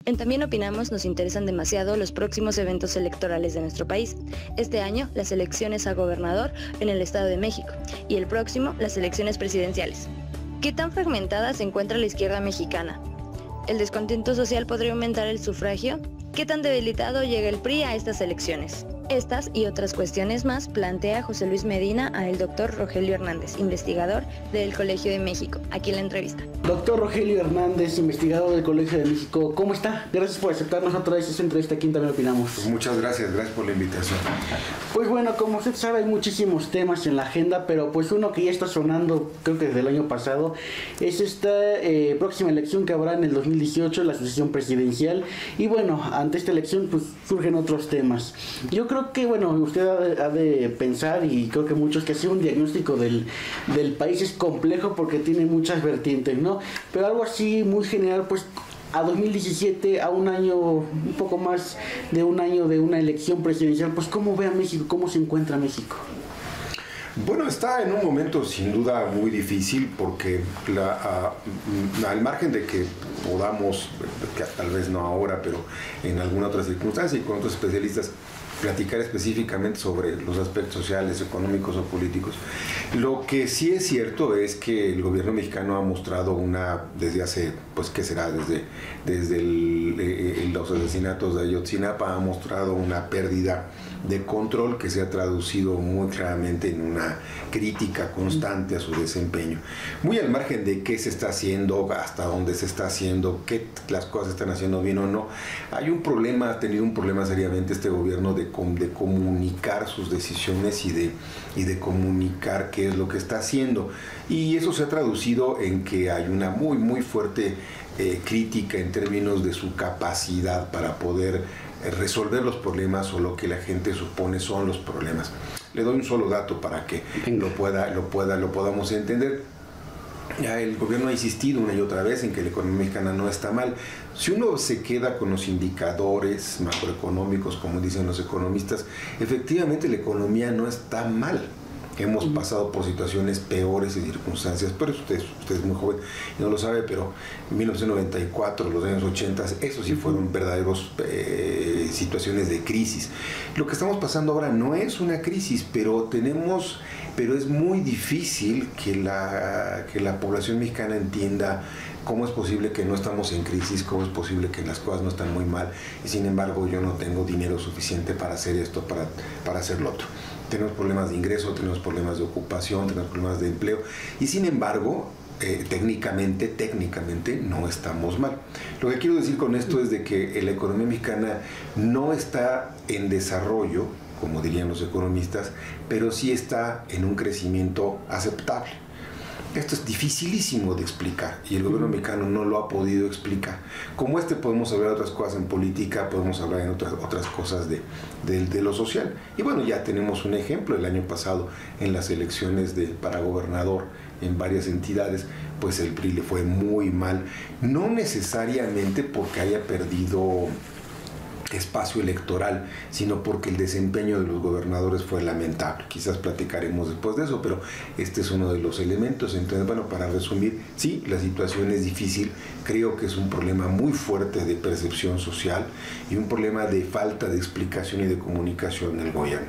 En También Opinamos nos interesan demasiado los próximos eventos electorales de nuestro país. Este año, las elecciones a gobernador en el Estado de México y el próximo, las elecciones presidenciales. ¿Qué tan fragmentada se encuentra la izquierda mexicana? ¿El descontento social podría aumentar el sufragio? ¿Qué tan debilitado llega el PRI a estas elecciones? Estas y otras cuestiones más plantea José Luis Medina a el doctor Rogelio Hernández, investigador del Colegio de México. Aquí en la entrevista. Doctor Rogelio Hernández, investigador del Colegio de México, ¿cómo está? Gracias por aceptarnos otra vez esta entrevista aquí en También Opinamos. Pues muchas gracias por la invitación. Pues bueno, como usted sabe, hay muchísimos temas en la agenda, pero pues uno que ya está sonando, creo que desde el año pasado, es esta próxima elección que habrá en el 2018, la sucesión presidencial. Y bueno, ante esta elección pues surgen otros temas. Yo creo que, bueno, usted ha de pensar, y creo que muchos, que hacer un diagnóstico del país es complejo porque tiene muchas vertientes, ¿no? Pero algo así muy general, pues a 2017, a un año, un poco más de un año de una elección presidencial, pues ¿cómo ve a México? ¿Cómo se encuentra México? Bueno, está en un momento sin duda muy difícil porque al margen de que podamos, que tal vez no ahora, pero en alguna otra circunstancia y con otros especialistas, platicar específicamente sobre los aspectos sociales, económicos o políticos. Lo que sí es cierto es que el gobierno mexicano ha mostrado desde hace, pues ¿qué será? Desde los asesinatos de Ayotzinapa ha mostrado una pérdida de control que se ha traducido muy claramente en una crítica constante a su desempeño. Muy al margen de qué se está haciendo, hasta dónde se está haciendo, qué las cosas están haciendo bien o no, hay un problema, ha tenido un problema seriamente este gobierno de comunicar sus decisiones y de comunicar qué es lo que está haciendo. Y eso se ha traducido en que hay una muy, muy fuerte crítica en términos de su capacidad para poder resolver los problemas o lo que la gente supone son los problemas. Le doy un solo dato para que lo podamos entender. Ya el gobierno ha insistido una y otra vez en que la economía mexicana no está mal. Si uno se queda con los indicadores macroeconómicos, como dicen los economistas, efectivamente la economía no está mal. Hemos pasado por situaciones peores y circunstancias, pero usted es muy joven y no lo sabe, pero en 1994, los años 80, esos sí fueron verdaderos situaciones de crisis. Lo que estamos pasando ahora no es una crisis, pero es muy difícil que la población mexicana entienda cómo es posible que no estamos en crisis, cómo es posible que las cosas no están muy mal y sin embargo yo no tengo dinero suficiente para hacer esto, para hacer lo otro. Tenemos problemas de ingreso, tenemos problemas de ocupación, tenemos problemas de empleo y sin embargo técnicamente no estamos mal. Lo que quiero decir con esto es de que la economía mexicana no está en desarrollo, como dirían los economistas, pero sí está en un crecimiento aceptable. Esto es dificilísimo de explicar y el gobierno mexicano no lo ha podido explicar. Como podemos hablar de otras cosas en política, podemos hablar en otras cosas de lo social. Y bueno, ya tenemos un ejemplo el año pasado en las elecciones para gobernador en varias entidades, pues el PRI le fue muy mal, no necesariamente porque haya perdido espacio electoral, sino porque el desempeño de los gobernadores fue lamentable. Quizás platicaremos después de eso, pero este es uno de los elementos. Entonces, bueno, para resumir, sí, la situación es difícil, creo que es un problema muy fuerte de percepción social y un problema de falta de explicación y de comunicación del gobierno.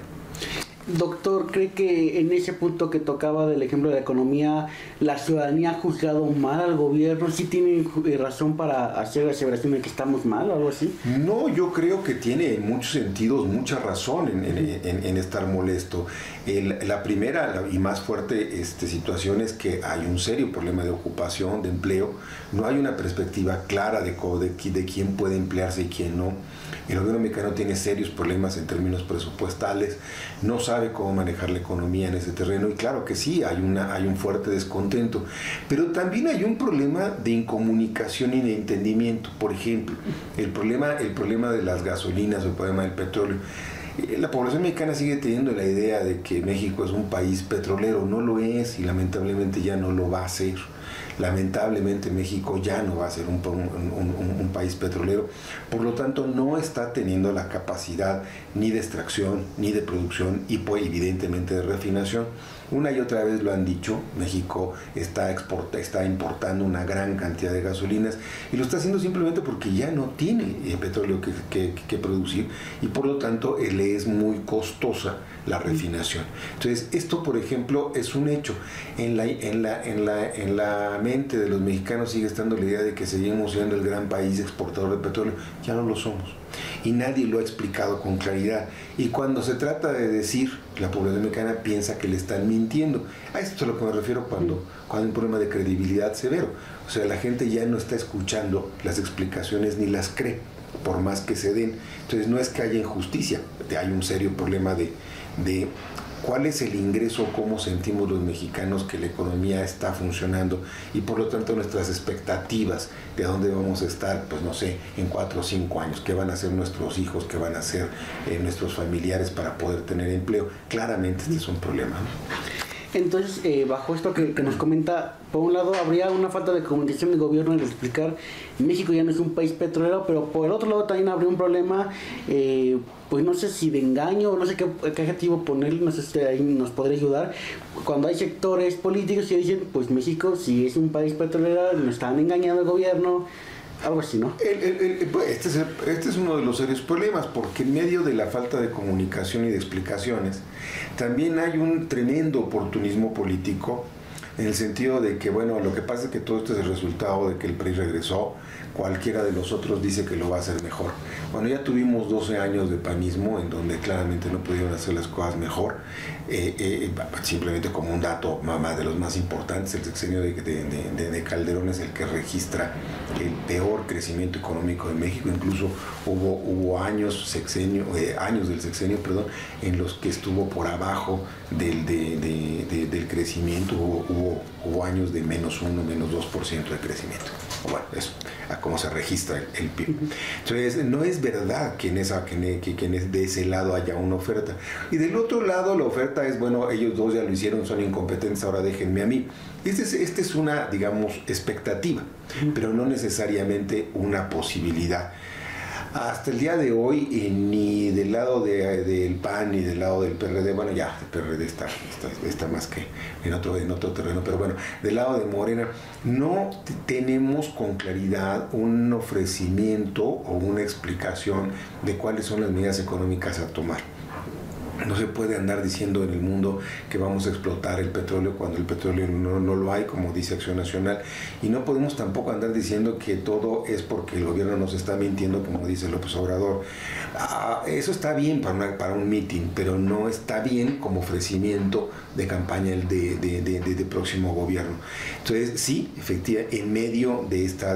Doctor, ¿cree que en ese punto que tocaba del ejemplo de la economía, la ciudadanía ha juzgado mal al gobierno? ¿Sí tiene razón para hacer la aseveración de que estamos mal o algo así? No, yo creo que tiene en muchos sentidos mucha razón en estar molesto. La primera y más fuerte situación es que hay un serio problema de ocupación, de empleo. No hay una perspectiva clara de quién puede emplearse y quién no. El gobierno mexicano tiene serios problemas en términos presupuestales, no sabe cómo manejar la economía en ese terreno y claro que sí, hay un fuerte descontento, pero también hay un problema de incomunicación y de entendimiento. Por ejemplo, el problema de las gasolinas o el problema del petróleo. La población mexicana sigue teniendo la idea de que México es un país petrolero, no lo es y lamentablemente ya no lo va a ser. Lamentablemente México ya no va a ser un país petrolero, por lo tanto no está teniendo la capacidad ni de extracción, ni de producción y pues evidentemente de refinación. Una y otra vez lo han dicho, México está importando una gran cantidad de gasolinas y lo está haciendo simplemente porque ya no tiene petróleo que producir y por lo tanto le es muy costosa la refinación. Entonces, esto, por ejemplo, es un hecho. En la mente de los mexicanos sigue estando la idea de que seguimos siendo el gran país exportador de petróleo. Ya no lo somos. Y nadie lo ha explicado con claridad. Y cuando se trata de decir, la población mexicana piensa que le están mintiendo. A esto es a lo que me refiero cuando hay un problema de credibilidad severo. O sea, la gente ya no está escuchando las explicaciones ni las cree, por más que se den. Entonces, no es que haya injusticia, hay un serio problema de cuál es el ingreso, cómo sentimos los mexicanos que la economía está funcionando y por lo tanto nuestras expectativas de dónde vamos a estar, pues no sé, en 4 o 5 años, qué van a hacer nuestros hijos, qué van a hacer nuestros familiares para poder tener empleo. Claramente este es un problema, ¿no? Entonces, bajo esto que nos comenta, por un lado habría una falta de comunicación del gobierno en explicar México ya no es un país petrolero, pero por el otro lado también habría un problema, pues no sé si de engaño, no sé qué adjetivo ponerle, no sé si ahí nos podría ayudar, cuando hay sectores políticos que dicen, pues México si es un país petrolero, nos están engañando el gobierno, algo así, ¿no? Este es uno de los serios problemas, porque en medio de la falta de comunicación y de explicaciones, también hay un tremendo oportunismo político, en el sentido de que, bueno, lo que pasa es que todo esto es el resultado de que el PRI regresó, cualquiera de los otros dice que lo va a hacer mejor. Bueno, ya tuvimos 12 años de panismo en donde claramente no pudieron hacer las cosas mejor, simplemente como un dato de los más importantes, el sexenio de Calderón es el que registra el peor crecimiento económico de México, incluso hubo años del sexenio, en los que estuvo por abajo del crecimiento, hubo años de -1, -2% de crecimiento. Bueno, eso, a cómo se registra el PIB. Entonces, no es verdad que de ese lado haya una oferta. Y del otro lado, la oferta es, bueno, ellos dos ya lo hicieron, son incompetentes, ahora déjenme a mí. Esta es una, digamos, expectativa, pero no necesariamente una posibilidad. Hasta el día de hoy, ni del lado del PAN ni del lado del PRD, bueno, ya el PRD está más que en otro terreno, pero bueno, del lado de Morena, no tenemos con claridad un ofrecimiento o una explicación de cuáles son las medidas económicas a tomar. No se puede andar diciendo en el mundo que vamos a explotar el petróleo cuando el petróleo no lo hay, como dice Acción Nacional, y no podemos tampoco andar diciendo que todo es porque el gobierno nos está mintiendo, como dice López Obrador. Eso está bien para un mitin, pero no está bien como ofrecimiento de campaña de próximo gobierno. Entonces, sí, efectivamente, en medio de esta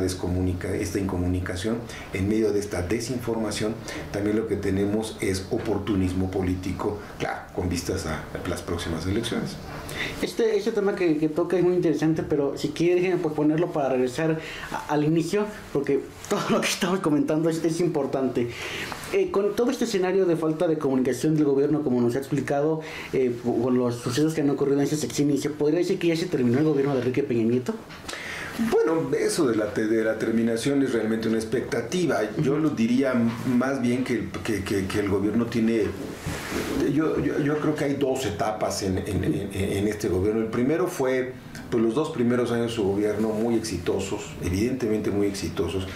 incomunicación, en medio de esta desinformación, también lo que tenemos es oportunismo político, claro, con vistas a las próximas elecciones. Este tema que toca es muy interesante, pero si quieren déjenme ponerlo para regresar al inicio, porque todo lo que estamos comentando es importante. Con todo este escenario de falta de comunicación del gobierno, como nos ha explicado, con los sucesos que han ocurrido en ese sexenio, ¿se podría decir que ya se terminó el gobierno de Enrique Peña Nieto? Bueno, eso de la terminación es realmente una expectativa. Yo lo diría más bien que el gobierno tiene... Yo creo que hay 2 etapas en este gobierno. El primero fue, pues los 2 primeros años de su gobierno muy exitosos, evidentemente muy exitosos.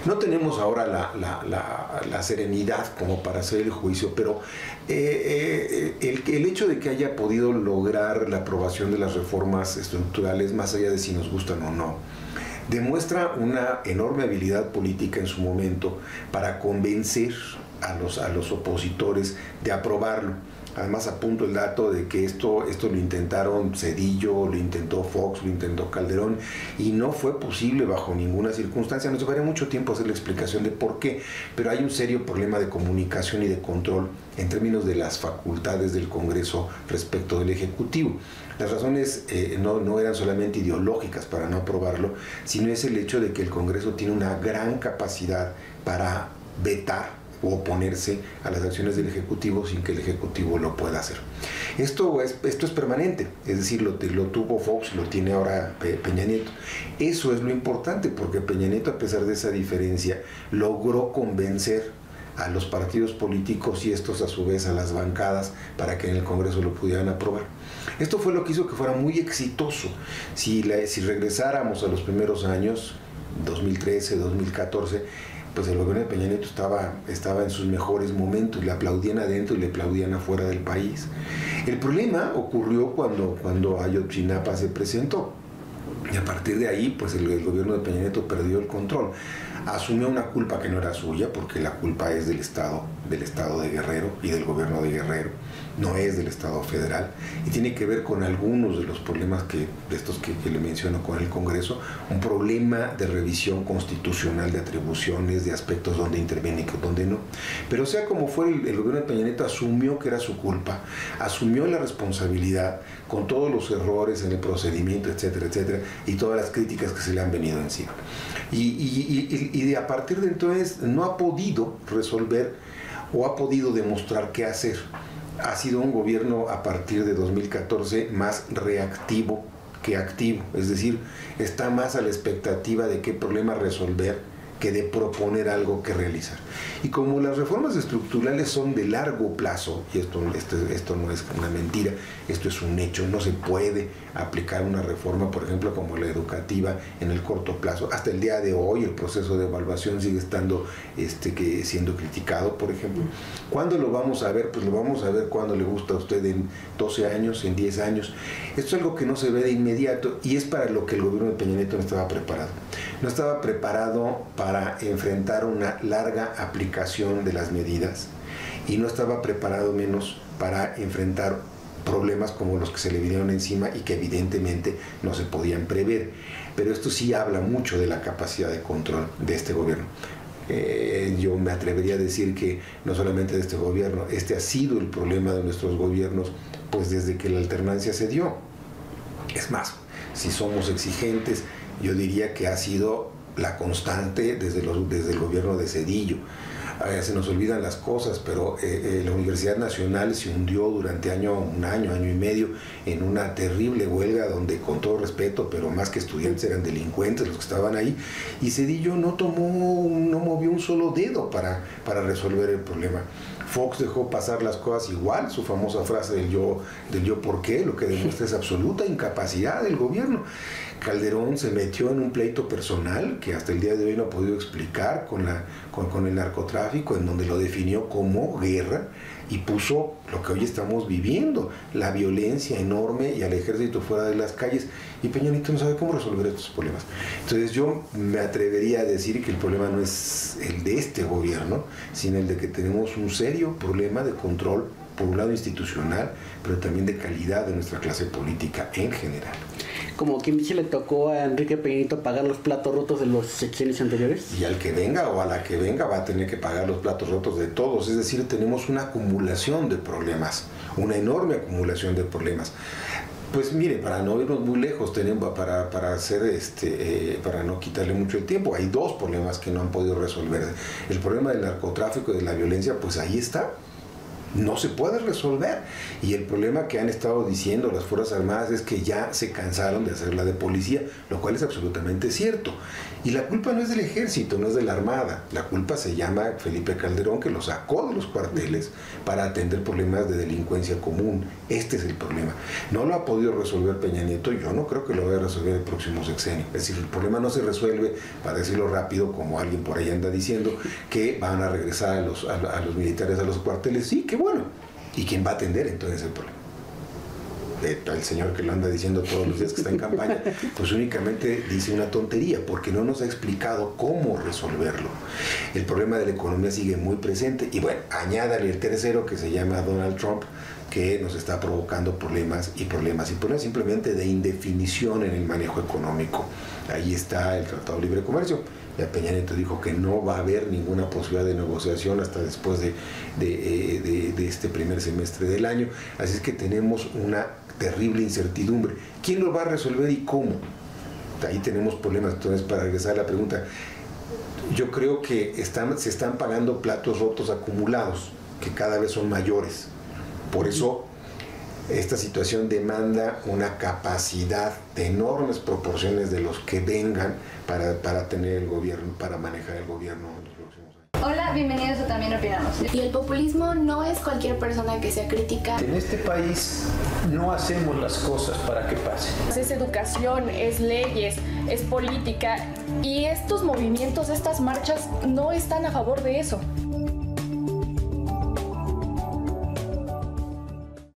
No tenemos ahora la serenidad como para hacer el juicio, pero el hecho de que haya podido lograr la aprobación de las reformas estructurales, más allá de si nos gustan o no, demuestra una enorme habilidad política en su momento para convencer a los opositores de aprobarlo. Además, apunto el dato de que esto lo intentaron Zedillo, lo intentó Fox, lo intentó Calderón, y no fue posible bajo ninguna circunstancia. Nos llevaría mucho tiempo hacer la explicación de por qué, pero hay un serio problema de comunicación y de control en términos de las facultades del Congreso respecto del Ejecutivo. Las razones no eran solamente ideológicas para no aprobarlo, sino es el hecho de que el Congreso tiene una gran capacidad para vetar o oponerse a las acciones del Ejecutivo sin que el Ejecutivo lo pueda hacer. Esto es permanente, es decir, lo tuvo Fox, lo tiene ahora Peña Nieto. Eso es lo importante, porque Peña Nieto, a pesar de esa diferencia, logró convencer a los partidos políticos y estos a su vez a las bancadas para que en el Congreso lo pudieran aprobar. Esto fue lo que hizo que fuera muy exitoso. Si regresáramos a los primeros años, 2013, 2014, pues el gobierno de Peña Nieto estaba en sus mejores momentos, le aplaudían adentro y le aplaudían afuera del país. El problema ocurrió cuando Ayotzinapa se presentó. Y a partir de ahí, pues el gobierno de Peña Nieto perdió el control. Asumió una culpa que no era suya, porque la culpa es del Estado de Guerrero y del gobierno de Guerrero, no es del Estado federal, y tiene que ver con algunos de los problemas de estos que le menciono con el Congreso, un problema de revisión constitucional de atribuciones, de aspectos donde interviene y donde no. Pero sea como fue, el gobierno de Peña Nieto asumió que era su culpa, asumió la responsabilidad con todos los errores en el procedimiento, etcétera, etcétera, y todas las críticas que se le han venido encima. Y a partir de entonces no ha podido resolver o ha podido demostrar qué hacer. Ha sido un gobierno a partir de 2014 más reactivo que activo, es decir, está más a la expectativa de qué problema resolver que de proponer algo que realizar. Y como las reformas estructurales son de largo plazo, y esto no es una mentira, esto es un hecho, no se puede aplicar una reforma, por ejemplo, como la educativa en el corto plazo. Hasta el día de hoy el proceso de evaluación sigue estando siendo criticado, por ejemplo. ¿Cuándo lo vamos a ver? Pues lo vamos a ver cuando le gusta a usted, en 12 años, en 10 años. Esto es algo que no se ve de inmediato y es para lo que el gobierno de Peña Nieto no estaba preparado. No estaba preparado para enfrentar una larga aplicación de las medidas y no estaba preparado menos para enfrentar problemas como los que se le vinieron encima y que evidentemente no se podían prever. Pero esto sí habla mucho de la capacidad de control de este gobierno. Yo me atrevería a decir que no solamente de este gobierno, este ha sido el problema de nuestros gobiernos pues desde que la alternancia se dio. Es más, si somos exigentes, yo diría que ha sido la constante desde el gobierno de Zedillo. Se nos olvidan las cosas, pero la Universidad Nacional se hundió durante un año y medio en una terrible huelga donde, con todo respeto, pero más que estudiantes eran delincuentes los que estaban ahí, y Zedillo no movió un solo dedo para resolver el problema. Fox dejó pasar las cosas igual, su famosa frase del yo por qué, lo que demuestra es absoluta incapacidad del gobierno. Calderón se metió en un pleito personal que hasta el día de hoy no ha podido explicar con el narcotráfico, en donde lo definió como guerra y puso lo que hoy estamos viviendo, la violencia enorme y al ejército fuera de las calles, y Peña Nieto no sabe cómo resolver estos problemas. Entonces yo me atrevería a decir que el problema no es el de este gobierno, sino el de que tenemos un serio problema de control, por un lado institucional, pero también de calidad de nuestra clase política en general. Como quien dice, le tocó a Enrique Peña Nieto pagar los platos rotos de los sexenios anteriores. Y al que venga o a la que venga va a tener que pagar los platos rotos de todos. Es decir, tenemos una acumulación de problemas, una enorme acumulación de problemas. Pues mire, para no irnos muy lejos, tenemos para no quitarle mucho el tiempo, hay dos problemas que no han podido resolver. El problema del narcotráfico y de la violencia, pues ahí está. No se puede resolver, y el problema que han estado diciendo las Fuerzas Armadas es que ya se cansaron de hacerla de policía, lo cual es absolutamente cierto, y la culpa no es del ejército, no es de la armada, la culpa se llama Felipe Calderón, que lo sacó de los cuarteles para atender problemas de delincuencia común. Este es el problema, no lo ha podido resolver Peña Nieto, yo no creo que lo vaya a resolver el próximo sexenio. Es decir, el problema no se resuelve, para decirlo rápido, como alguien por ahí anda diciendo, que van a regresar a los militares a los cuarteles. Sí, qué bueno. ¿Y quién va a atender entonces el problema? El señor que lo anda diciendo todos los días que está en campaña, pues únicamente dice una tontería, porque no nos ha explicado cómo resolverlo. El problema de la economía sigue muy presente, y bueno, añádale el tercero, que se llama Donald Trump, que nos está provocando problemas simplemente de indefinición en el manejo económico. Ahí está el Tratado de Libre Comercio. Ya Peña Nieto dijo que no va a haber ninguna posibilidad de negociación hasta después de este primer semestre del año. Así es que tenemos una terrible incertidumbre. ¿Quién lo va a resolver y cómo? Ahí tenemos problemas. Entonces, para regresar a la pregunta, yo creo que se están pagando platos rotos acumulados, que cada vez son mayores. Por eso esta situación demanda una capacidad de enormes proporciones de los que vengan para tener el gobierno, para manejar el gobierno en los próximos años. Hola, bienvenidos a También Opinamos. Y el populismo no es cualquier persona que sea crítica. En este país no hacemos las cosas para que pasen. Es educación, es leyes, es política, y estos movimientos, estas marchas no están a favor de eso.